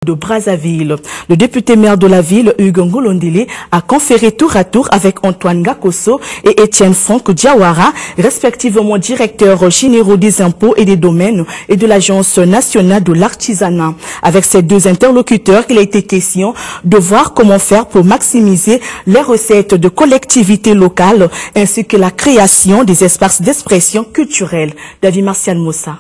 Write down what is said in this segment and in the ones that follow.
de Brazzaville. Le député maire de la ville, Hugues Ngolondili, a conféré tour à tour avec Antoine Ngakoso et Étienne Franck Diawara, respectivement directeurs généraux des impôts et des domaines et de l'Agence nationale de l'artisanat. Avec ces deux interlocuteurs, il a été question de voir comment faire pour maximiser les recettes de collectivités locales ainsi que la création des espaces d'expression culturelle. David Martial Moussa.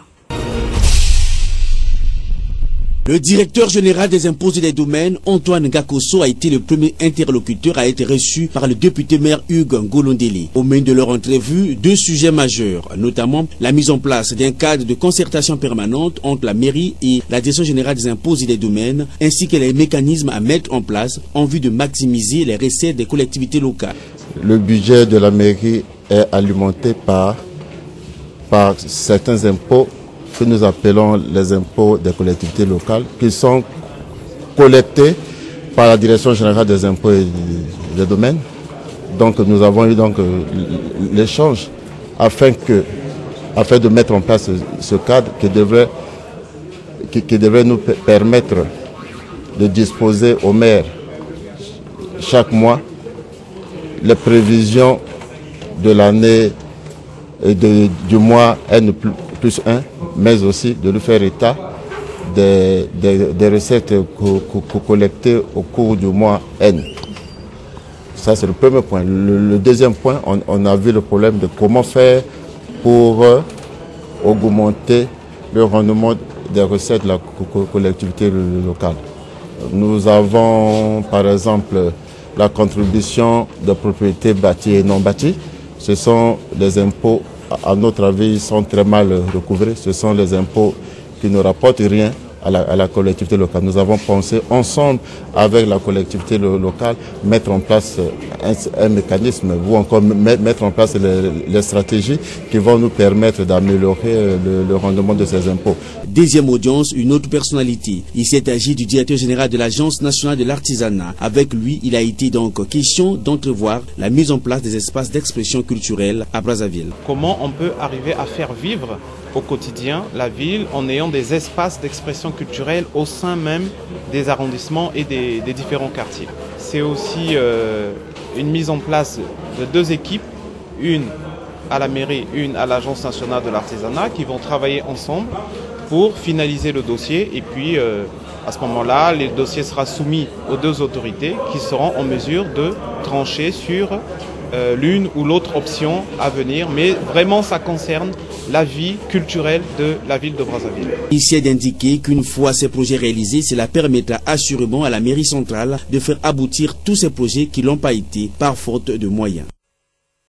Le directeur général des impôts et des domaines, Antoine Ngakoso, a été le premier interlocuteur à être reçu par le député maire Hugues Ngolondili. Au menu de leur entrevue, deux sujets majeurs, notamment la mise en place d'un cadre de concertation permanente entre la mairie et la direction générale des impôts et des domaines, ainsi que les mécanismes à mettre en place en vue de maximiser les recettes des collectivités locales. Le budget de la mairie est alimenté par certains impôts que nous appelons les impôts des collectivités locales, qui sont collectés par la Direction générale des impôts et des domaines. Donc nous avons eu l'échange afin de mettre en place ce cadre qui devrait nous permettre de disposer aux maires chaque mois les prévisions de l'année et du mois N+1, mais aussi de nous faire état des recettes collectées au cours du mois N. Ça, c'est le premier point. Le deuxième point, on a vu le problème de comment faire pour augmenter le rendement des recettes de la collectivité locale. Nous avons, par exemple, la contribution de propriétés bâties et non bâties. Ce sont des impôts, à notre avis, ils sont très mal recouvrés. Ce sont les impôts qui ne rapportent rien à la collectivité locale. Nous avons pensé ensemble avec la collectivité locale mettre en place un mécanisme ou encore mettre en place les stratégies qui vont nous permettre d'améliorer le rendement de ces impôts. Deuxième audience, une autre personnalité. Il s'est agi du directeur général de l'Agence nationale de l'artisanat. Avec lui, il a été donc question d'entrevoir la mise en place des espaces d'expression culturelle à Brazzaville. Comment on peut arriver à faire vivre au quotidien la ville en ayant des espaces d'expression culturelle au sein même des arrondissements et des différents quartiers. C'est aussi une mise en place de deux équipes, une à la mairie, une à l'Agence nationale de l'artisanat, qui vont travailler ensemble pour finaliser le dossier et puis à ce moment-là, le dossier sera soumis aux deux autorités qui seront en mesure de trancher sur l'une ou l'autre option à venir, mais vraiment ça concerne la vie culturelle de la ville de Brazzaville. Il s'est d'indiquer qu'une fois ces projets réalisés, cela permettra assurément à la mairie centrale de faire aboutir tous ces projets qui n'ont pas été par faute de moyens.